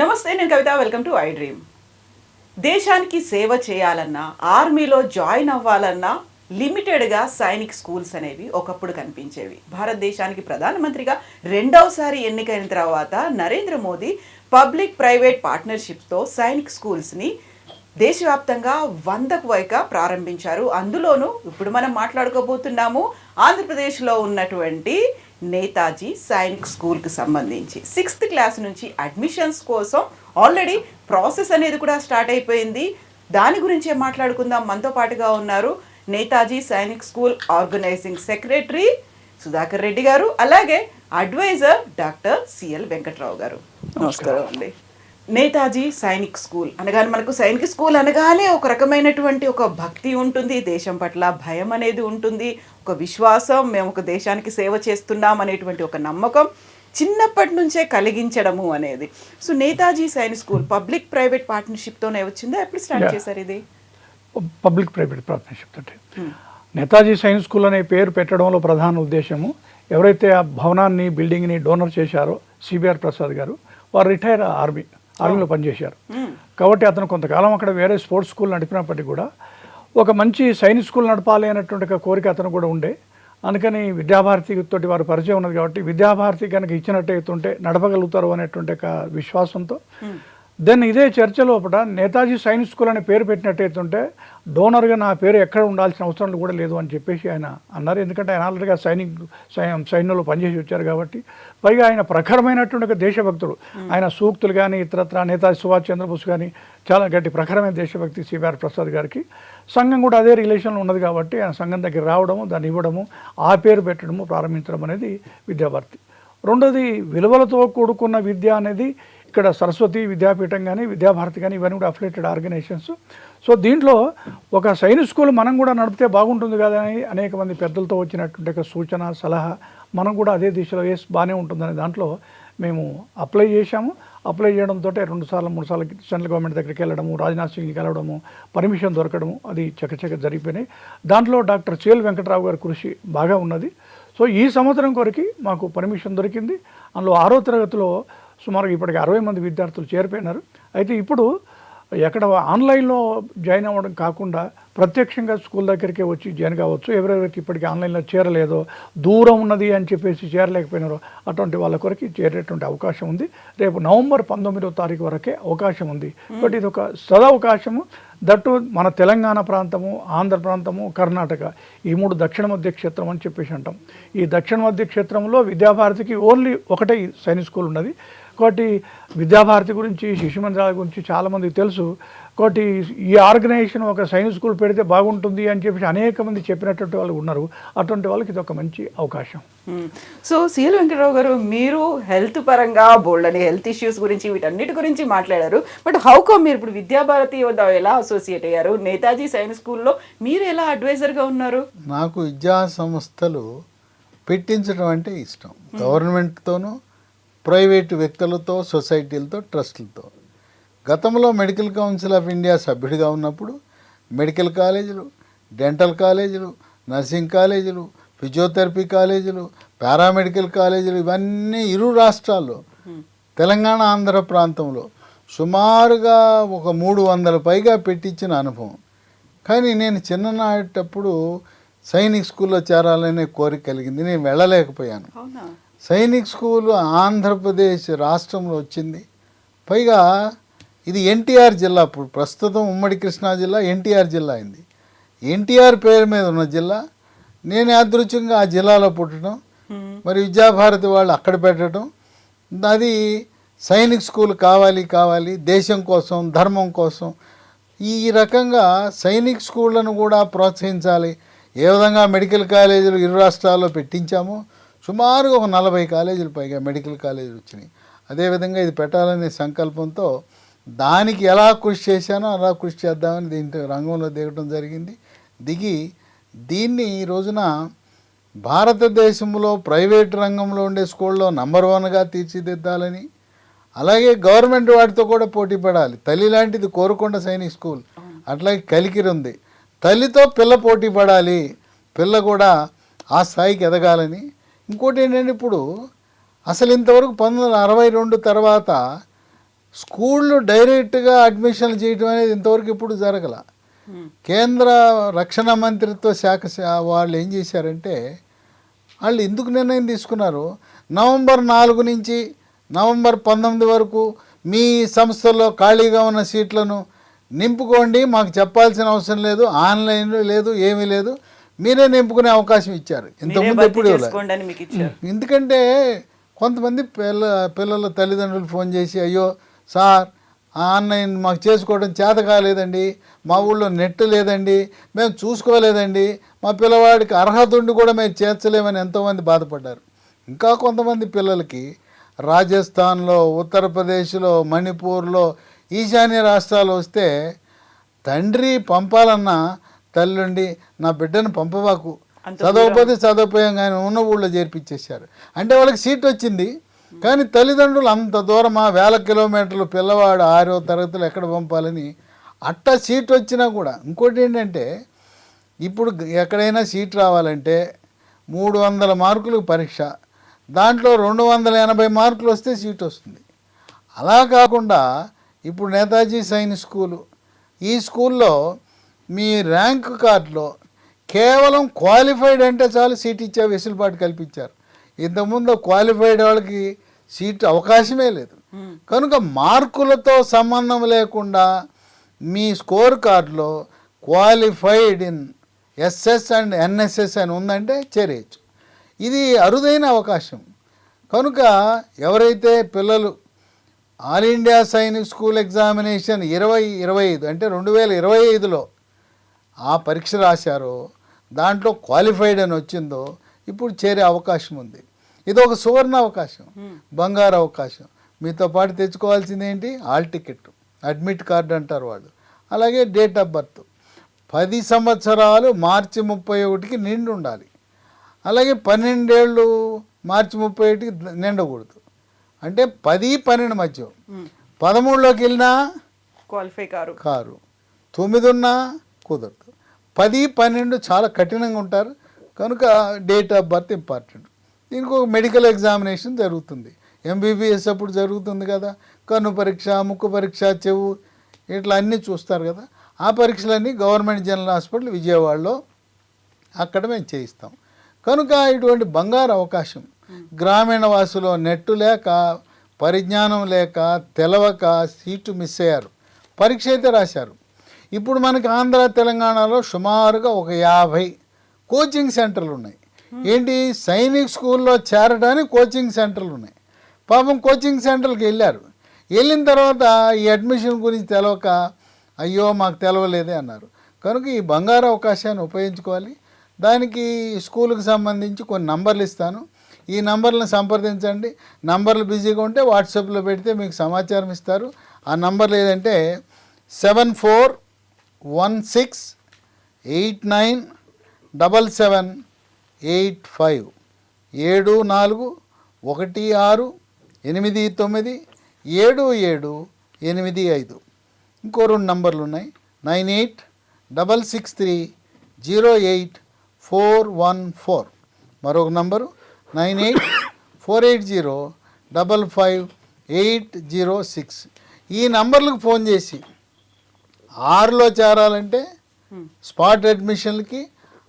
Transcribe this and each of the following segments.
నమస్తే, నేను Kavitha. Welcome to I dream. దేశానికి సేవ చేయాలన్నా, ఆర్మీలో జాయిన్ అవ్వాలన్నా లిమిటెడ్గా సైనిక్ స్కూల్స్ అనేవి ఒకప్పుడు కనిపించేవి. భారతదేశానికి ప్రధానమంత్రిగా రెండవసారి ఎన్నికైన తర్వాత నరేంద్ర మోదీ పబ్లిక్ ప్రైవేట్ పార్ట్నర్షిప్స్తో సైనిక్ స్కూల్స్ని దేశవ్యాప్తంగా 100కు పైగా ప్రారంభించారు. అందులోనూ ఇప్పుడు మనం మాట్లాడుకోబోతున్నాము ఆంధ్రప్రదేశ్లో ఉన్నటువంటి నేతాజీ సైనిక్ స్కూల్కి సంబంధించి 6th క్లాస్ నుంచి అడ్మిషన్స్ కోసం ఆల్రెడీ ప్రాసెస్ అనేది కూడా స్టార్ట్ అయిపోయింది. దాని గురించే మాట్లాడుకుందాం. మనతో పాటుగా ఉన్నారు Netaji Sainik school organising secretary Sudhakar Reddy గారు, అలాగే అడ్వైజర్ డాక్టర్ సిఎల్ వెంకట్రావు గారు. నమస్కారం అండి. నేతాజీ సైనిక్ స్కూల్ అనగానే మనకు సైనిక్ స్కూల్ అనగానే ఒక రకమైనటువంటి ఒక భక్తి ఉంటుంది, దేశం పట్ల భయం అనేది ఉంటుంది, ఒక విశ్వాసం, మేము ఒక దేశానికి సేవ చేస్తున్నాం అనేటువంటి ఒక నమ్మకం చిన్నప్పటి నుంచే కలిగించడము అనేది. So Netaji Sainik school public private పార్ట్నర్షిప్తోనే వచ్చిందా? ఎప్పుడు స్టార్ట్ చేశారు ఇది? పబ్లిక్ ప్రైవేట్ పార్ట్నర్షిప్ తోటి. నేతాజీ సైనిక్ స్కూల్ అనే పేరు పెట్టడంలో ప్రధాన ఉద్దేశము, ఎవరైతే ఆ భవనాన్ని బిల్డింగ్ని డోనర్ చేశారో సిబిఆర్ ప్రసాద్ గారు, వారు రిటైర్ ఆర్మీలో పనిచేశారు. కాబట్టి అతను కొంతకాలం అక్కడ వేరే స్పోర్ట్స్ స్కూల్ నడిపినప్పటికీ కూడా ఒక మంచి సైనిక్ స్కూల్ నడపాలి అనేటువంటి ఒక కోరిక అతను కూడా ఉండే. అందుకని విద్యాభారతి తోటి వారు పరిచయం ఉన్నది కాబట్టి విద్యాభారతి కనుక ఇచ్చినట్టయితుంటే నడపగలుగుతారు అనేటువంటి ఒక విశ్వాసంతో దెన్ ఇదే చర్చ లోపల నేతాజీ సైనిక్ స్కూల్ అనే పేరు పెట్టినట్టయితుంటే డోనర్గా నా పేరు ఎక్కడ ఉండాల్సిన అవసరం కూడా లేదు అని చెప్పేసి ఆయన అన్నారు. ఎందుకంటే ఆయన ఆల్రెడీగా సైన్యంలో పనిచేసి వచ్చారు కాబట్టి, పైగా ఆయన ప్రఖరమైనటువంటి ఒక దేశభక్తుడు. ఆయన సూక్తులు కానీ ఇతరత్ర నేతాజీ సుభాష్ చంద్రబోస్ కానీ చాలా గట్టి ప్రఖరమైన దేశభక్తి సిబిఆర్ ప్రసాద్ గారికి. సంఘం కూడా అదే రిలేషన్లో ఉన్నది కాబట్టి ఆయన సంఘం దగ్గర రావడము, దాన్ని ఇవ్వడము, ఆ పేరు పెట్టడము, ప్రారంభించడం అనేది విద్యాభారతి. రెండోది విలువలతో కూడుకున్న విద్య అనేది ఇక్కడ సరస్వతి విద్యాపీఠం కానీ విద్యాభారతి కానీ ఇవన్నీ కూడా అఫిలియేటెడ్ ఆర్గనైజేషన్స్. సో దీంట్లో ఒక సైనిక్ స్కూల్ మనం కూడా నడిపితే బాగుంటుంది కదా అని అనేక మంది పెద్దలతో వచ్చినటువంటి ఒక సూచన సలహా, మనం కూడా అదే దిశలో బాగానే ఉంటుందనే దాంట్లో మేము అప్లై చేశాము. అప్లై చేయడంతో 2 సార్లు 3 సార్లు సెంట్రల్ గవర్నమెంట్ దగ్గరికి వెళ్ళడము, రాజ్నాథ్ సింగ్కి వెళ్ళడము, పర్మిషన్ దొరకడము, అది చకచక జరిగిపోయినాయి. దాంట్లో డాక్టర్ సిఎల్ వెంకట్రావు గారి కృషి బాగా ఉన్నది. సో ఈ సంవత్సరం కొరకు మాకు పర్మిషన్ దొరికింది. అందులో 6వ తరగతిలో సుమారుగా ఇప్పటికి 60 మంది విద్యార్థులు చేరిపోయినారు. అయితే ఇప్పుడు ఎక్కడ ఆన్లైన్లో జాయిన్ అవ్వడం కాకుండా ప్రత్యక్షంగా స్కూల్ దగ్గరికే వచ్చి జాయిన్ కావచ్చు. ఎవరెవరికి ఇప్పటికీ ఆన్లైన్లో చేరలేదో, దూరం ఉన్నది అని చెప్పేసి చేరలేకపోయినారో అటువంటి వాళ్ళ కొరకు చేరేటువంటి అవకాశం ఉంది. రేపు నవంబర్ 19వ తారీఖు వరకే అవకాశం ఉంది. బట్ ఇది ఒక సదవకాశము. దట్టు మన తెలంగాణ ప్రాంతము, ఆంధ్ర ప్రాంతము, కర్ణాటక, ఈ 3 దక్షిణ మధ్య క్షేత్రం అని చెప్పేసి అంటాం. ఈ దక్షిణ మధ్య క్షేత్రంలో విద్యాభారతికి ఓన్లీ ఒకటే సైనిక్ స్కూల్ ఉన్నది. కాబట్టి విద్యాభారతి గురించి, శిశు మందిరాల గురించి చాలామందికి తెలుసు. కాబట్టి ఈ ఆర్గనైజేషన్ ఒక సైనిక్ స్కూల్ పెడితే బాగుంటుంది అని చెప్పేసి అనేక మంది చెప్పినటువంటి వాళ్ళు ఉన్నారు. అటువంటి వాళ్ళకి ఇది ఒక మంచి అవకాశం. సో సిఎల్ వెంకటరావు గారు, మీరు హెల్త్ పరంగా బోల్డ్ అని హెల్త్ ఇష్యూస్ గురించి వీటన్నిటి గురించి మాట్లాడారు. బట్ హౌ కమ్ మీరు ఇప్పుడు విద్యాభారతి ఎలా అసోసియేట్ అయ్యారు? నేతాజీ సైనిక్ స్కూల్లో మీరు ఎలా అడ్వైజర్గా ఉన్నారు? నాకు విద్యా సంస్థలు పెట్టించడం అంటే ఇష్టం. గవర్నమెంట్తోనూ, ప్రైవేటు వ్యక్తులతో, సొసైటీలతో, ట్రస్టులతో. గతంలో మెడికల్ కౌన్సిల్ ఆఫ్ ఇండియా సభ్యుడిగా ఉన్నప్పుడు మెడికల్ కాలేజీలు, డెంటల్ కాలేజీలు, నర్సింగ్ కాలేజీలు, ఫిజియోథెరపీ కాలేజీలు, పారామెడికల్ కాలేజీలు ఇవన్నీ ఇరు రాష్ట్రాల్లో, తెలంగాణ ఆంధ్ర ప్రాంతంలో సుమారుగా ఒక 300 పైగా పెట్టించిన అనుభవం. కానీ నేను చిన్ననాటప్పుడు సైనిక్ స్కూల్లో చేరాలనే కోరిక కలిగింది. నేను వెళ్ళలేకపోయాను. సైనిక్ స్కూల్ ఆంధ్రప్రదేశ్ రాష్ట్రంలో వచ్చింది. పైగా ఇది ఎన్టీఆర్ జిల్లా. ఇప్పుడు ప్రస్తుతం ఉమ్మడి కృష్ణా జిల్లా ఎన్టీఆర్ జిల్లా అయింది. ఎన్టీఆర్ పేరు మీద ఉన్న జిల్లా. నేను యాదృచ్ఛికంగా ఆ జిల్లాలో పుట్టడం, మరి విద్యాభారతి వాళ్ళు అక్కడ పెట్టడం, అది సైనిక్ స్కూల్ కావాలి దేశం కోసం, ధర్మం కోసం, ఈ రకంగా సైనిక్ స్కూళ్ళను కూడా ప్రోత్సహించాలి. ఏ విధంగా మెడికల్ కాలేజీలు ఇరు రాష్ట్రాల్లో పెట్టించామో సుమారుగా ఒక 40 కాలేజీలు పైగా మెడికల్ కాలేజీలు వచ్చినాయి. అదేవిధంగా ఇది పెట్టాలనే సంకల్పంతో దానికి ఎలా కృషి చేశానో అలా కృషి చేద్దామని దీంట్లో రంగంలో దిగటం జరిగింది. దిగి దీన్ని ఈ రోజున భారతదేశంలో ప్రైవేట్ రంగంలో ఉండే స్కూల్లో నంబర్ 1గా తీర్చిదిద్దాలని, అలాగే గవర్నమెంట్ వాటితో కూడా పోటీ పడాలి. తల్లి లాంటిది కోరుకొండ సైనిక్ స్కూల్, అట్లాగే కలికిరి ఉంది. తల్లితో పిల్ల పోటీ పడాలి, పిల్ల కూడా ఆ స్థాయికి ఎదగాలని. ఇంకోటి ఏంటంటే ఇప్పుడు అసలు ఇంతవరకు 1962 తర్వాత స్కూళ్ళు డైరెక్ట్గా అడ్మిషన్లు చేయడం అనేది ఇంతవరకు ఇప్పుడు జరగల. కేంద్ర రక్షణ మంత్రిత్వ శాఖ వాళ్ళు ఏం చేశారంటే, వాళ్ళు ఎందుకు నిర్ణయం తీసుకున్నారు, నవంబర్ 4 నుంచి నవంబర్ 19 వరకు మీ సంస్థల్లో ఖాళీగా ఉన్న సీట్లను నింపుకోండి, మాకు చెప్పాల్సిన అవసరం లేదు, ఆన్లైన్లో లేదు, ఏమీ లేదు, మీరే నింపుకునే అవకాశం ఇచ్చారు. ఇంతకుముందు ఎప్పుడు ఎందుకంటే కొంతమంది పిల్లల తల్లిదండ్రులు ఫోన్ చేసి, అయ్యో సార్ ఆన్లైన్ మాకు చేసుకోవడం చేత కాలేదండి, మా ఊళ్ళో నెట్ లేదండి, మేము చూసుకోలేదండి, మా పిల్లవాడికి అర్హత ఉండి కూడా మేము చేర్చలేమని ఎంతోమంది బాధపడ్డారు. ఇంకా కొంతమంది పిల్లలకి రాజస్థాన్లో, ఉత్తరప్రదేశ్లో, మణిపూర్లో, ఈశాన్య రాష్ట్రాలు వస్తే తండ్రి పంపాలన్నా తల్లుండి నా బిడ్డను పంపవాకు, చదవకపోతే చదవపోయాం కానీ ఉన్న ఊళ్ళో చేర్పించేశారు. అంటే వాళ్ళకి సీట్ వచ్చింది కానీ తల్లిదండ్రులు అంత దూరమా, 1000 కిలోమీటర్లు పిల్లవాడు 6వ తరగతిలో ఎక్కడ పంపాలని, అట్టా సీట్ వచ్చినా కూడా. ఇంకోటి ఏంటంటే, ఇప్పుడు ఎక్కడైనా సీట్ రావాలంటే 300 మార్కులకు పరీక్ష, దాంట్లో 280 మార్కులు వస్తే సీట్ వస్తుంది. అలా కాకుండా ఇప్పుడు నేతాజీ సైనిక్ స్కూలు, ఈ స్కూల్లో మీ ర్యాంక్ కార్డులో కేవలం క్వాలిఫైడ్ అంటే చాలు సీట్ ఇచ్చే వెసులుబాటు కల్పించారు. ఇంతకుముందు క్వాలిఫైడ్ వాళ్ళకి సీట్ అవకాశమే లేదు. కనుక మార్కులతో సంబంధం లేకుండా మీ స్కోర్ కార్డులో qualified in SS and NSS అని ఉందంటే చేరేయచ్చు. ఇది అరుదైన అవకాశం. కనుక ఎవరైతే పిల్లలు all India Sainik school examination 2025 అంటే 2025లో ఆ పరీక్ష రాశారో, దాంట్లో క్వాలిఫైడ్ అని వచ్చిందో, ఇప్పుడు చేరే అవకాశం ఉంది. ఇది ఒక సువర్ణ అవకాశం, బంగారు అవకాశం. మీతో పాటు తెచ్చుకోవాల్సింది ఏంటి, హాల్ టికెట్, అడ్మిట్ కార్డు అంటారు వాళ్ళు, అలాగే డేట్ ఆఫ్ బర్త్, 10 సంవత్సరాలు మార్చి 31కి నిండి ఉండాలి. అలాగే 12 ఏళ్ళు మార్చి 31కి నిండకూడదు. అంటే 10-12 మధ్య. 13లోకి వెళ్ళినా క్వాలిఫై కారు, 9 ఉన్నా కుదరదు. 10-12 చాలా కఠినంగా ఉంటారు. కనుక డేట్ ఆఫ్ బర్త్ ఇంపార్టెంట్. దీనికి ఒక మెడికల్ ఎగ్జామినేషన్ జరుగుతుంది. ఎంబీబీఎస్ అప్పుడు జరుగుతుంది కదా, కన్ను పరీక్ష, ముక్కు పరీక్ష, చెవు, ఇట్లా అన్నీ చూస్తారు కదా. ఆ పరీక్షలన్నీ గవర్నమెంట్ జనరల్ హాస్పిటల్ విజయవాడలో అక్కడ మేము చేయిస్తాం. కనుక ఇటువంటి బంగారు అవకాశం. గ్రామీణ వాసులో నెట్టు లేక, పరిజ్ఞానం లేక, తెలవక సీటు మిస్ అయ్యారు. పరీక్ష అయితే రాశారు. ఇప్పుడు మనకి ఆంధ్ర తెలంగాణలో సుమారుగా ఒక 50 కోచింగ్ సెంటర్లు ఉన్నాయి. ఏంటి, సైనిక్ స్కూల్లో చేరడానికి కోచింగ్ సెంటర్లు ఉన్నాయి. పాపం కోచింగ్ సెంటర్కి వెళ్ళారు. వెళ్ళిన తర్వాత ఈ అడ్మిషన్ గురించి తెలవక, అయ్యో మాకు తెలవలేదే అన్నారు. కనుక ఈ బంగారు అవకాశాన్ని ఉపయోగించుకోవాలి. దానికి స్కూల్కి సంబంధించి కొన్ని నంబర్లు ఇస్తాను, ఈ నంబర్లను సంప్రదించండి. నంబర్లు బిజీగా ఉంటే వాట్సాప్లో పెడితే మీకు సమాచారం ఇస్తారు. ఆ నంబర్లు ఏదంటే 7416897785 7416897785. ఇంకో 2 నంబర్లు ఉన్నాయి, 9866308414. మరొక నంబరు 9848055806. ఈ నంబర్లకు ఫోన్ చేసి 6లో చేరాలంటే స్పాట్ అడ్మిషన్లకి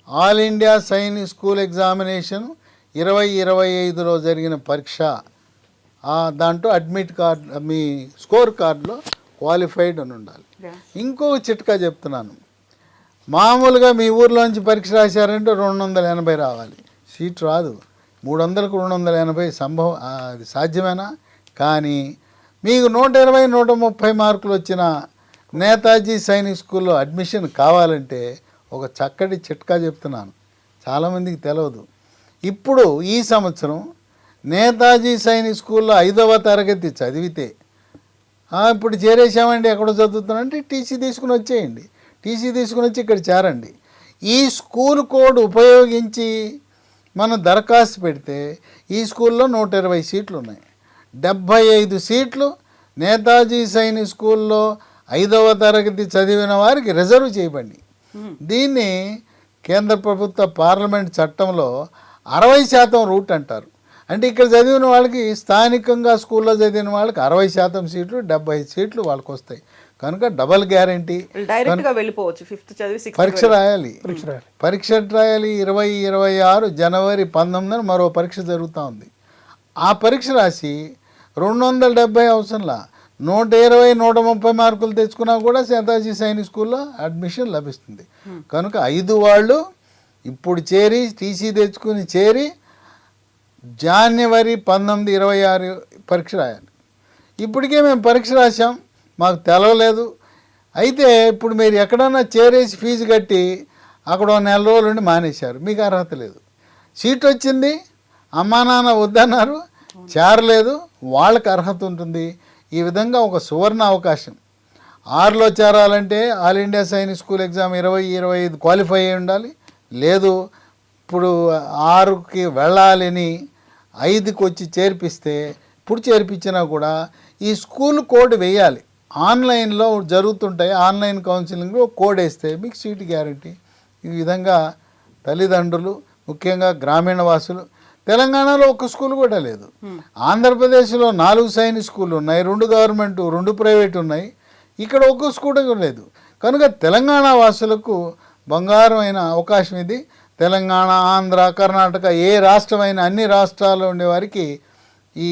all India Sainik school examination 2025లో జరిగిన పరీక్ష, దాంట్లో అడ్మిట్ కార్డ్, మీ స్కోర్ కార్డులో క్వాలిఫైడ్ అని ఉండాలి. ఇంకో చిట్కా చెప్తున్నాను. మామూలుగా మీ ఊర్లోంచి పరీక్ష రాశారంటే 280 రావాలి, సీట్ రాదు. 300కు 280 సంభవం, అది సాధ్యమేనా? కానీ మీకు 120-130 మార్కులు వచ్చిన నేతాజీ సైనిక్ స్కూల్లో అడ్మిషన్ కావాలంటే ఒక చక్కటి చిట్కా చెప్తున్నాను, చాలామందికి తెలియదు. ఇప్పుడు ఈ సంవత్సరం నేతాజీ సైనిక్ స్కూల్లో 5వ తరగతి చదివితే, ఇప్పుడు చేరేసామండి ఎక్కడో చదువుతున్నానంటే టీసీ తీసుకుని వచ్చేయండి. టీసీ తీసుకుని వచ్చి ఇక్కడ చేరండి. ఈ స్కూల్ కోడ్ ఉపయోగించి మనం దరఖాస్తు పెడితే ఈ స్కూల్లో 120 సీట్లు ఉన్నాయి. 75 సీట్లు నేతాజీ సైనిక్ స్కూల్లో 5వ తరగతి చదివిన వారికి రిజర్వ్ చేయబడి, దీన్ని కేంద్ర ప్రభుత్వ పార్లమెంట్ చట్టంలో 60% రూట్ అంటారు. అంటే ఇక్కడ చదివిన వాళ్ళకి స్థానికంగా స్కూల్లో చదివిన వాళ్ళకి 60% సీట్లు 75 సీట్లు వాళ్ళకి వస్తాయి కనుక డబల్ గ్యారంటీ. డైరెక్ట్ గా వెళ్ళిపోవచ్చు, 5th చదివి 6th పరీక్ష రాయాలి, పరీక్ష రాయాలి. 26 జనవరి 19 మరో పరీక్ష జరుగుతూ ఉంది. ఆ పరీక్ష రాసి 270 అవసరంలా 120 130 మార్కులు తెచ్చుకున్నా కూడా నేతాజీ సైనిక్ స్కూల్లో అడ్మిషన్ లభిస్తుంది. కనుక 5 వాళ్ళు ఇప్పుడు చేరి టీసీ తెచ్చుకుని చేరి జనవరి 19, 26 పరీక్ష రాయాలి. ఇప్పటికే మేము పరీక్ష రాసాం, మాకు తెలవలేదు. అయితే ఇప్పుడు మీరు ఎక్కడన్నా చేరేసి ఫీజు కట్టి అక్కడ 1 నెల రోజులు ఉండి మానేశారు, మీకు అర్హత లేదు. సీట్ వచ్చింది, అమ్మా నాన్న వద్దన్నారు, చేరలేదు, వాళ్ళకి అర్హత ఉంటుంది. ఈ విధంగా ఒక సువర్ణ అవకాశం. 6లో చేరాలంటే all India Sainik school exam 20-25 qualify అయి ఉండాలి. లేదు ఇప్పుడు 6కి వెళ్ళాలని 5కి వచ్చి చేర్పిస్తే ఇప్పుడు చేర్పించినా కూడా ఈ స్కూల్ కోడ్ వేయాలి. ఆన్లైన్లో జరుగుతుంటాయి, ఆన్లైన్ కౌన్సిలింగ్లో కోడ్ వేస్తే మీకు సీటు గ్యారంటీ. ఈ విధంగా తల్లిదండ్రులు ముఖ్యంగా గ్రామీణ వాసులు, తెలంగాణలో ఒక స్కూల్ కూడా లేదు, ఆంధ్రప్రదేశ్లో 4 సైనిక్ స్కూళ్ళు ఉన్నాయి, 2 గవర్నమెంట్ 2 ప్రైవేట్ ఉన్నాయి, ఇక్కడ ఒక్క స్కూల్ కూడా లేదు. కనుక తెలంగాణ వాసులకు బంగారమైన అవకాశం ఇది. తెలంగాణ, ఆంధ్ర, కర్ణాటక ఏ రాష్ట్రమైన అన్ని రాష్ట్రాల్లో ఉండే వారికి ఈ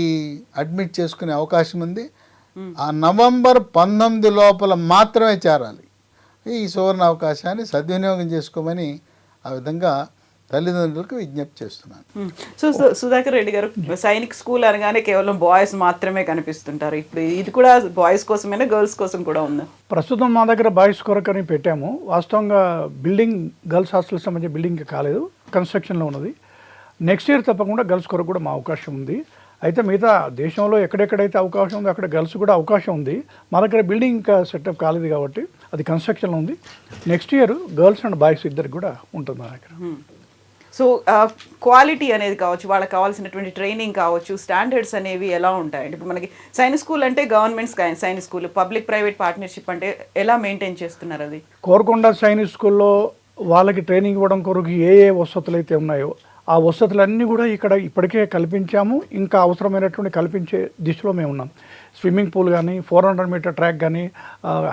అడ్మిట్ చేసుకునే అవకాశం ఉంది. ఆ నవంబర్ 19 లోపల మాత్రమే చేరాలి. ఈ సువర్ణ అవకాశాన్ని సద్వినియోగం చేసుకోమని ఆ విధంగా తల్లిదండ్రులకు విజ్ఞప్తి చేస్తున్నాను. సో సుధాకర్ రెడ్డి గారు, సైనిక్ స్కూల్ అనగానే కేవలం బాయ్స్ మాత్రమే కనిపిస్తుంటారు. ఇప్పుడు ఇది కూడా బాయ్స్ కోసమేనా, గర్ల్స్ కోసం కూడా ఉందా? ప్రస్తుతం మా దగ్గర బాయ్స్ కొరకని పెట్టాము. వాస్తవంగా బిల్డింగ్ గర్ల్స్ హాస్టల్ సంబంధించి బిల్డింగ్ కాలేదు, కన్స్ట్రక్షన్లో ఉన్నది. నెక్స్ట్ ఇయర్ తప్పకుండా గర్ల్స్ కొరకు కూడా మా అవకాశం ఉంది. అయితే మిగతా దేశంలో ఎక్కడెక్కడైతే అవకాశం ఉందో అక్కడ గర్ల్స్ కూడా అవకాశం ఉంది. మా దగ్గర బిల్డింగ్ ఇంకా సెటప్ కాలేదు కాబట్టి అది కన్స్ట్రక్షన్లో ఉంది. Next year girls and boys ఇద్దరికి కూడా ఉంటుంది మా దగ్గర. సో క్వాలిటీ అనేది కావచ్చు, వాళ్ళకి కావాల్సినటువంటి ట్రైనింగ్ కావచ్చు, స్టాండర్డ్స్ అనేవి ఎలా ఉంటాయండి? ఇప్పుడు మనకి సైనిక్ స్కూల్ అంటే government Sainik school, public private partnership అంటే ఎలా మెయింటైన్ చేస్తున్నారు అది? కోరుకొండ సైనిక్ స్కూల్లో వాళ్ళకి ట్రైనింగ్ ఇవ్వడం కొరకు ఏ ఏ వసతులు అయితే ఉన్నాయో ఆ వసతులన్నీ కూడా ఇక్కడ ఇప్పటికే కల్పించాము. ఇంకా అవసరమైనటువంటి కల్పించే దిశలో మేము ఉన్నాం. స్విమ్మింగ్ పూల్ కానీ, 400 మీటర్ ట్రాక్ కానీ,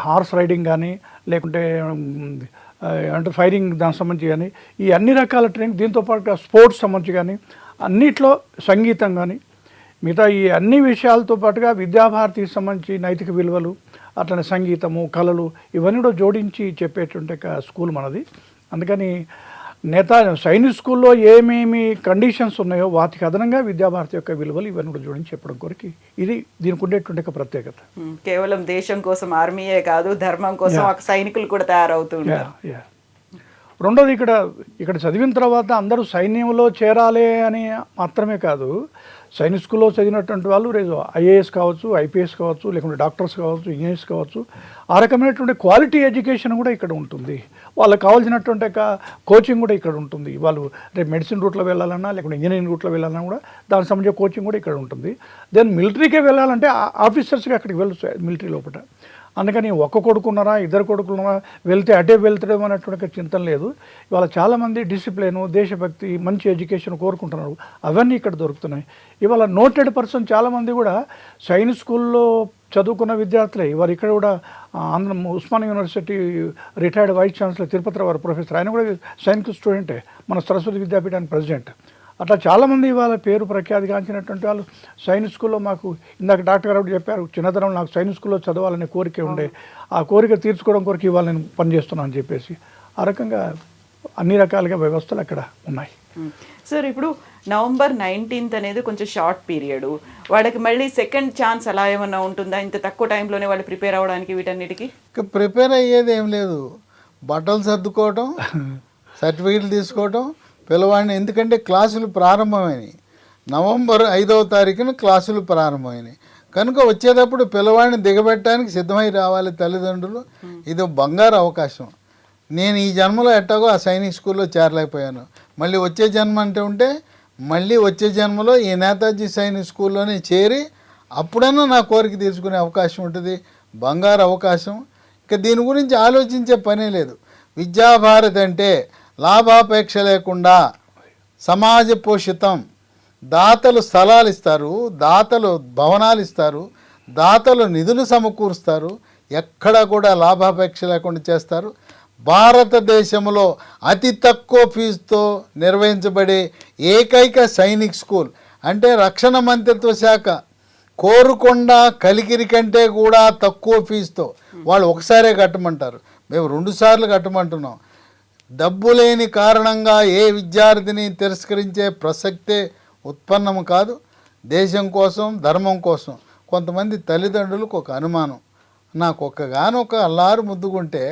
హార్స్ రైడింగ్ కానీ, లేకుంటే అంటే ఫైరింగ్ దానికి సంబంధించి కానీ, ఈ అన్ని రకాల ట్రైనింగ్, దీంతోపాటు స్పోర్ట్స్ సంబంధించి కానీ, అన్నిట్లో సంగీతం కానీ, మిగతా ఈ అన్ని విషయాలతో పాటుగా విద్యాభారతికి సంబంధించి నైతిక విలువలు, అట్లనే సంగీతము, కళలు ఇవన్నీ కూడా జోడించి చెప్పేటువంటి స్కూల్ మనది. అందుకని సైనిక్ స్కూల్లో ఏమేమి కండిషన్స్ ఉన్నాయో వాటికి అదనంగా విద్యాభారతి యొక్క విలువలు ఇవన్నీ కూడా జోడించి చెప్పడం కొరకు ఇది దీనికి ఉండేటువంటి ఒక ప్రత్యేకత. కేవలం దేశం కోసం ఆర్మీయే కాదు, ధర్మం కోసం ఒక సైనికులు కూడా తయారవుతుంటారు. రెండోది, ఇక్కడ చదివిన తర్వాత అందరూ సైన్యంలో చేరాలి అని మాత్రమే కాదు, సైనిక్ స్కూల్లో చదివినటువంటి వాళ్ళు రేపు ఐఏఎస్ కావచ్చు, ఐపీఎస్ కావచ్చు, లేకుంటే డాక్టర్స్ కావచ్చు, ఇంజనీర్స్ కావచ్చు, ఆ రకమైనటువంటి క్వాలిటీ ఎడ్యుకేషన్ కూడా ఇక్కడ ఉంటుంది. వాళ్ళకి కావాల్సినటువంటి కోచింగ్ కూడా ఇక్కడ ఉంటుంది. వాళ్ళు రేపు మెడిసిన్ రూట్లో వెళ్ళాలన్నా, లేకుంటే ఇంజనీరింగ్ రూట్లో వెళ్ళాలన్నా కూడా దానికి సంబంధించిన కోచింగ్ కూడా ఇక్కడ ఉంటుంది. దెన్ మిలిటరీకే వెళ్ళాలంటే ఆఫీసర్స్గా అక్కడికి వెళ్ళచ్చు మిలిటరీ లోపల. అందుకని ఒక్క కొడుకున్నారా, 2 కొడుకున్నారా, వెళ్తే అటే వెళ్తాడేమో అనేటువంటి చింతన లేదు. ఇవాళ చాలామంది డిసిప్లిన్, దేశభక్తి, మంచి ఎడ్యుకేషన్ కోరుకుంటున్నారు. అవన్నీ ఇక్కడ దొరుకుతున్నాయి. ఇవాళ నోటెడ్ పర్సన్ చాలామంది కూడా సైనిక్ స్కూల్లో చదువుకున్న విద్యార్థులే. ఇవాళ ఇక్కడ కూడా Osman university retired vice chancellor Tirupati వారి ప్రొఫెసర్, ఆయన కూడా సైనిక్ స్టూడెంటే, మన సరస్వతి విద్యాపీఠానికి ప్రెసిడెంట్. అట్లా చాలామంది ఇవాళ పేరు ప్రఖ్యాతిగాంచినటువంటి వాళ్ళు సైనిక్ స్కూల్లో, మాకు ఇందాక డాక్టర్ గారు చెప్పారు, చిన్నతనం నాకు సైనిక్ స్కూల్లో చదవాలనే కోరిక ఉండే, ఆ కోరిక తీర్చుకోవడం కొరకు ఇవాళ నేను పనిచేస్తున్నాను అని చెప్పేసి ఆ రకంగా అన్ని రకాలుగా వ్యవస్థలు అక్కడ ఉన్నాయి. సార్, ఇప్పుడు నవంబర్ 19th అనేది కొంచెం షార్ట్ పీరియడ్, వాళ్ళకి మళ్ళీ సెకండ్ ఛాన్స్ అలా ఏమన్నా ఉంటుందా? ఇంత తక్కువ టైంలోనే వాళ్ళు ప్రిపేర్ అవ్వడానికి వీటన్నిటికీ? ప్రిపేర్ అయ్యేది ఏం లేదు, బట్టలు సర్దుకోవటం, సర్టిఫికెట్లు తీసుకోవటం, పిల్లవాడిని. ఎందుకంటే క్లాసులు ప్రారంభమైనవి, నవంబర్ 5వ తారీఖున క్లాసులు ప్రారంభమైనవి కనుక వచ్చేటప్పుడు పిల్లవాడిని దిగబెట్టడానికి సిద్ధమై రావాలి తల్లిదండ్రులు. ఇది బంగారు అవకాశం. నేను ఈ జన్మలో ఎట్టాగో ఆ సైనిక్ స్కూల్లో చేరలేకపోయాను, మళ్ళీ వచ్చే జన్మ అంటే ఉంటే మళ్ళీ వచ్చే జన్మలో ఈ నేతాజీ సైనిక్ స్కూల్లోనే చేరి అప్పుడన్నా నా కోరిక తీర్చుకునే అవకాశం ఉంటుంది. బంగారు అవకాశం. ఇక దీని గురించి ఆలోచించే పనే లేదు. విద్యాభారతి అంటే లాభాపేక్ష లేకుండా సమాజ పోషితం, దాతలు స్థలాలు ఇస్తారు, దాతలు భవనాలు ఇస్తారు, దాతలు నిధులు సమకూరుస్తారు, ఎక్కడా కూడా లాభాపేక్ష లేకుండా చేస్తారు. భారతదేశంలో అతి తక్కువ ఫీజుతో నిర్వహించబడే ఏకైక సైనిక్ స్కూల్ అంటే రక్షణ మంత్రిత్వ శాఖ కోరుకొండ కలికిరి కంటే కూడా తక్కువ ఫీజుతో. వాళ్ళు ఒకసారే కట్టమంటారు, మేము 2 సార్లు కట్టమంటున్నాం. డబ్బు లేని కారణంగా ఏ విద్యార్థిని తిరస్కరించే ప్రసక్తే ఉత్పన్నం కాదు. దేశం కోసం, ధర్మం కోసం కొంతమంది తల్లిదండ్రులకు ఒక అనుమానం, నాకు ఒక్కగానొక్క అల్లారు ముద్దుకుంటే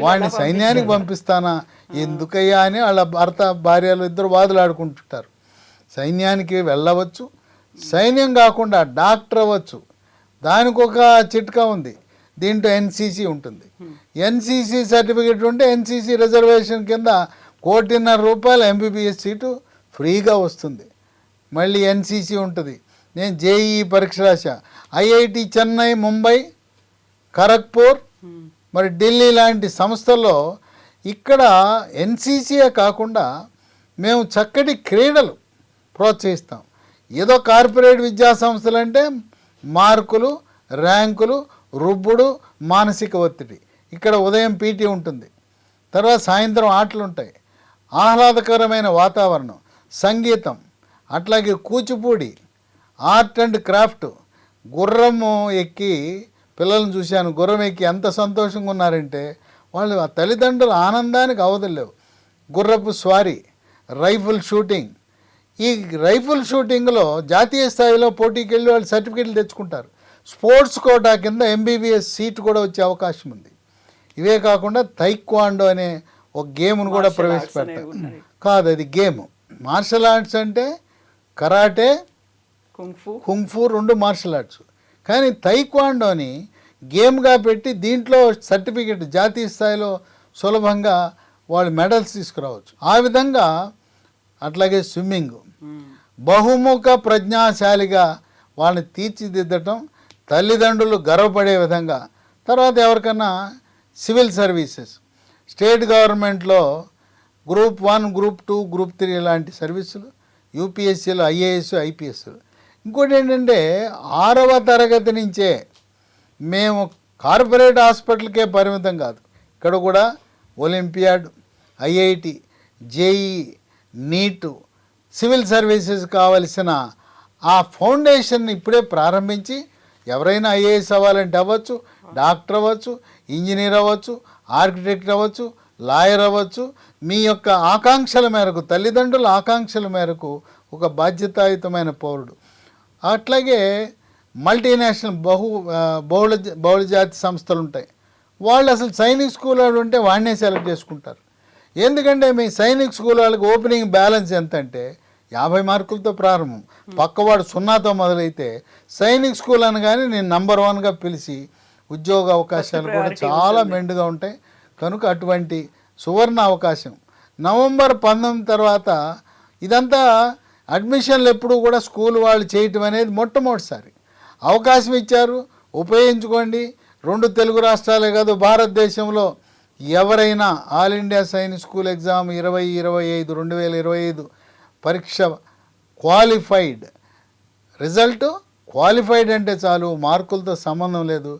వాడిని సైన్యానికి పంపిస్తానా ఎందుకయ్యా అని వాళ్ళ భర్త భార్యలు ఇద్దరు వాదులాడుకుంటుంటారు. సైన్యానికి వెళ్ళవచ్చు, సైన్యం కాకుండా డాక్టర్ అవ్వచ్చు. దానికి ఒక చిట్కా ఉంది, దీంట్లో ఎన్సీసీ ఉంటుంది. ఎన్సీసీ సర్టిఫికేట్ ఉంటే ఎన్సీసీ రిజర్వేషన్ కింద ₹1,50,00,000 ఎంబీబీఎస్ సీటు ఫ్రీగా వస్తుంది. మళ్ళీ ఎన్సీసీ ఉంటుంది. నేను జేఈఈ పరీక్ష రాశా. ఐఐటి చెన్నై, ముంబై, ఖరగ్పూర్, మరి ఢిల్లీ లాంటి సంస్థల్లో ఇక్కడ ఎన్సీసీయే కాకుండా మేము చక్కటి క్రీడలు ప్రోత్సహిస్తాం. ఏదో కార్పొరేట్ విద్యా సంస్థలు అంటే మార్కులు, ర్యాంకులు, రుబ్బుడు, మానసిక ఒత్తిడి. ఇక్కడ ఉదయం పీటీ ఉంటుంది, తర్వాత సాయంత్రం ఆటలు ఉంటాయి, ఆహ్లాదకరమైన వాతావరణం, సంగీతం, అట్లాగే కూచిపూడి, ఆర్ట్ అండ్ క్రాఫ్ట్. గుర్రము ఎక్కి పిల్లలను చూశాను, గుర్రం ఎక్కి ఎంత సంతోషంగా ఉన్నారంటే వాళ్ళు ఆ తల్లిదండ్రుల ఆనందానికి అవధులేవు. గుర్రపు స్వారీ, రైఫిల్ షూటింగ్. ఈ రైఫిల్ షూటింగ్లో జాతీయ స్థాయిలో పోటీకి వెళ్ళి వాళ్ళు సర్టిఫికేట్లు తెచ్చుకుంటారు. స్పోర్ట్స్ కోటా కింద ఎంబీబీఎస్ సీట్ కూడా వచ్చే అవకాశం ఉంది. ఇవే కాకుండా తైక్వాండో అనే ఒక గేమ్ను కూడా ప్రవేశపెడతారు. కాదు, అది గేమ్. మార్షల్ ఆర్ట్స్ అంటే కరాటే, కుంగ్ఫూ 2 మార్షల్ ఆర్ట్స్. కానీ తైక్వాండోని గేమ్గా పెట్టి దీంట్లో సర్టిఫికెట్ జాతీయ స్థాయిలో సులభంగా వాళ్ళు మెడల్స్ తీసుకురావచ్చు. ఆ విధంగా అట్లాగే స్విమ్మింగ్, బహుముఖ ప్రజ్ఞాశాలిగా వాళ్ళని తీర్చిదిద్దటం, తల్లిదండ్రులు గర్వపడే విధంగా. తర్వాత ఎవరికన్నా సివిల్ సర్వీసెస్, స్టేట్ గవర్నమెంట్లో గ్రూప్ 1, గ్రూప్ 2, గ్రూప్ 3 లాంటి సర్వీసులు, యూపీఎస్సీలు, ఐఏఎస్, ఐపీఎస్లు. ఇంకోటి ఏంటంటే 6వ తరగతి నుంచే మేము కార్పొరేట్ హాస్పిటల్కే పరిమితం కాదు, ఇక్కడ కూడా ఒలింపియాడ్, ఐఐటి, జేఈ, నీటు, సివిల్ సర్వీసెస్ కావలసిన ఆ ఫౌండేషన్ ఇప్పుడే ప్రారంభించి ఎవరైనా ఐఏఎస్ అవ్వాలంటే అవ్వచ్చు, డాక్టర్ అవ్వచ్చు, ఇంజనీర్ అవ్వచ్చు, ఆర్కిటెక్ట్ అవ్వచ్చు, లాయర్ అవ్వచ్చు. మీ యొక్క ఆకాంక్షల మేరకు, తల్లిదండ్రుల ఆకాంక్షల మేరకు ఒక బాధ్యతాయుతమైన పౌరుడు. అట్లాగే మల్టీనేషనల్ బహుళజాతి సంస్థలు ఉంటాయి. వాళ్ళు అసలు సైనిక్ స్కూల్ వాళ్ళు ఉంటే వాడినే సెలెక్ట్ చేసుకుంటారు. ఎందుకంటే మీ సైనిక్ స్కూల్ వాళ్ళకి ఓపెనింగ్ బ్యాలెన్స్ ఎంత అంటే 50 మార్కులతో ప్రారంభం. పక్కవాడు 0తో మొదలైతే సైనిక్ స్కూల్ అనగానే నేను నంబర్ 1గా పిలిచి ఉద్యోగ అవకాశాలు కూడా చాలా మెండుగా ఉంటాయి. కనుక అటువంటి సువర్ణ అవకాశం నవంబర్ 19 తర్వాత ఇదంతా అడ్మిషన్లు ఎప్పుడు కూడా స్కూల్ వాళ్ళు చేయటం అనేది మొట్టమొదటిసారి అవకాశం ఇచ్చారు. ఉపయోగించుకోండి. 2 తెలుగు రాష్ట్రాలే కాదు, భారతదేశంలో ఎవరైనా all India Sainik school exam 2025 పరీక్ష క్వాలిఫైడ్, రిజల్ట్ క్వాలిఫైడ్ అంటే చాలు, మార్కులతో సంబంధం లేదు.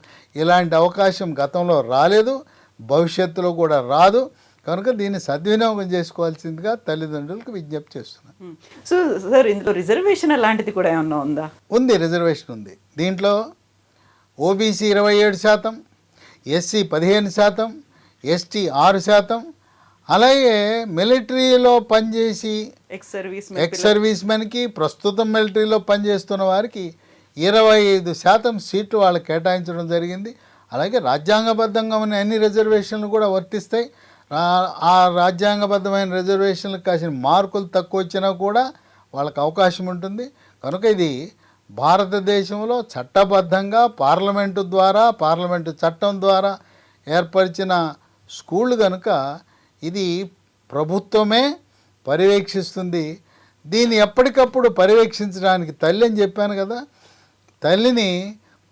ఇలాంటి అవకాశం గతంలో రాలేదు, భవిష్యత్తులో కూడా రాదు. కనుక దీన్ని సద్వినియోగం చేసుకోవాల్సిందిగా తల్లిదండ్రులకు విజ్ఞప్తి చేస్తున్నాను. సో సార్, ఇందులో రిజర్వేషన్ అలాంటిది కూడా ఏమన్నా ఉందా? ఉంది, రిజర్వేషన్ ఉంది. దీంట్లో ఓబీసీ 27%, ఎస్సీ 15%, ఎస్టీ 6%, అలాగే మిలిటరీలో పనిచేసి ఎక్స్ సర్వీస్ మెన్కి ప్రస్తుతం మిలిటరీలో పనిచేస్తున్న వారికి 25% సీట్లు వాళ్ళకి కేటాయించడం జరిగింది. అలాగే రాజ్యాంగబద్ధంగా ఉన్న అన్ని రిజర్వేషన్లు కూడా వర్తిస్తాయి. ఆ రాజ్యాంగబద్ధమైన రిజర్వేషన్లకు కాసిన మార్కులు తక్కువ వచ్చినా కూడా వాళ్ళకి అవకాశం ఉంటుంది. కనుక ఇది భారతదేశంలో చట్టబద్ధంగా పార్లమెంటు చట్టం ద్వారా ఏర్పరిచిన స్కూళ్ళు కనుక ఇది ప్రభుత్వమే పర్యవేక్షిస్తుంది. దీన్ని ఎప్పటికప్పుడు పర్యవేక్షించడానికి తల్లి అని చెప్పాను కదా, తల్లిని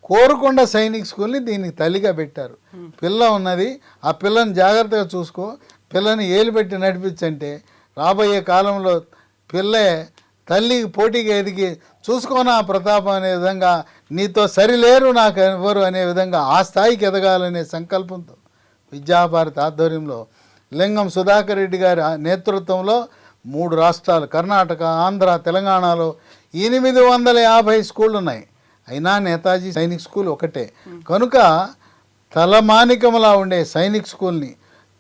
కోరుకొండ సైనిక్ స్కూల్ని దీనికి తల్లిగా పెట్టారు. పిల్ల ఉన్నది, ఆ పిల్లని జాగ్రత్తగా చూసుకో, పిల్లని ఏలు పెట్టి నడిపించంటే రాబోయే కాలంలో పిల్లే తల్లికి పోటీగా ఎదిగి చూసుకోనా ప్రతాపం అనే విధంగా, నీతో సరిలేరు నాకు ఎవరు అనే విధంగా ఆ స్థాయికి ఎదగాలనే సంకల్పంతో విద్యాభారతి ఆధ్వర్యంలో లింగం సుధాకర్ రెడ్డి గారి నేతృత్వంలో 3 రాష్ట్రాలు కర్ణాటక, ఆంధ్ర, తెలంగాణలో 850 స్కూళ్ళు ఉన్నాయి. అయినా నేతాజీ సైనిక్ స్కూల్ ఒకటే. కనుక తలమానికములా ఉండే సైనిక్ స్కూల్ని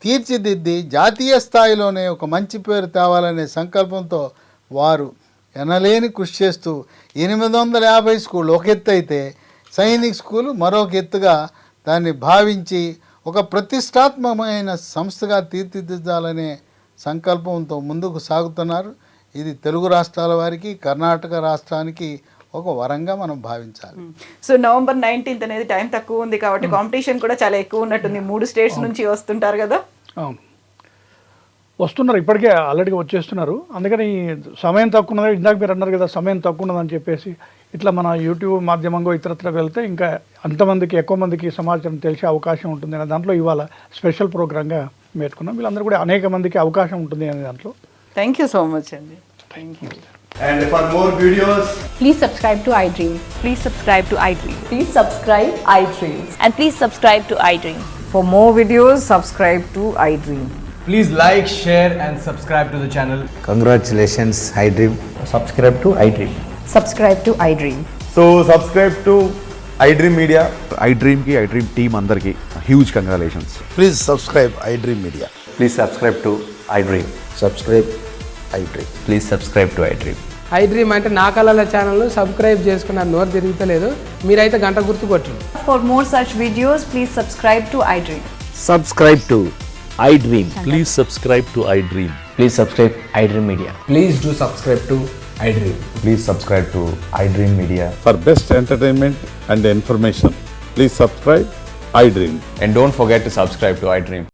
తీర్చిదిద్ది జాతీయ స్థాయిలోనే ఒక మంచి పేరు తేవాలనే సంకల్పంతో వారు ఎనలేని కృషి చేస్తూ 850 స్కూళ్ళు ఒక ఎత్తు అయితే సైనిక్ స్కూల్ మరొక ఎత్తుగా దాన్ని భావించి ఒక ప్రతిష్టాత్మకమైన సంస్థగా తీర్చిదిద్దాలనే సంకల్పంతో ముందుకు సాగుతున్నారు. ఇది తెలుగు రాష్ట్రాల వారికి, కర్ణాటక రాష్ట్రానికి ఒక వరంగా మనం భావించాలి. సో నవంబర్ 19th అనేది టైం తక్కువ ఉంది కాబట్టి కాంపిటీషన్ కూడా చాలా ఎక్కువ ఉన్నట్టుంది. 3 స్టేట్స్ నుంచి వస్తుంటారు కదా. అవును, వస్తున్నారు, ఇప్పటికే ఆల్రెడీగా వచ్చేస్తున్నారు. అందుకని సమయం తక్కువ ఉన్నది, ఇందాక మీరు అన్నారు కదా సమయం తక్కువ ఉన్నదని చెప్పేసి, ఇట్లా మన యూట్యూబ్ మాధ్యమంగా ఇతరత్ర వెళ్తే ఇంకా అంతమందికి ఎక్కువ మందికి సమాచారం తెలిసే అవకాశం ఉంటుంది అనే దాంట్లో ఇవాళ స్పెషల్ ప్రోగ్రామ్గా పెట్టుకున్నాం. వీళ్ళందరూ కూడా అనేక మందికి అవకాశం ఉంటుంది అనే దాంట్లో. థ్యాంక్ యూ సో మచ్ అండి. Thank you. And for more videos, Please subscribe to iDream. Please subscribe to iDream. Please subscribe iDream. And please subscribe to iDream. For more videos, subscribe to iDream. Please like, share and subscribe to the channel. Congratulations, iDream. Subscribe to iDream. Subscribe to iDream. so subscribe to iDream Media. iDream ki iDream team andarki huge congratulations. Please subscribe iDream Media. Please subscribe to iDream. Subscribe iDream. Please subscribe to iDream. iDream అంటే నా కళల ఛానల్ను subscribe చేసుకున్న నోరు తిరుగుతలేదు, మీరైతే గంట గుర్తు కొట్టండి. For more such videos, please subscribe to iDream. Subscribe to iDream. Please subscribe to iDream. Please subscribe iDream Media. Please do subscribe to iDream. Please subscribe to iDream Media. For best entertainment and information, please subscribe iDream. And don't forget to subscribe to iDream.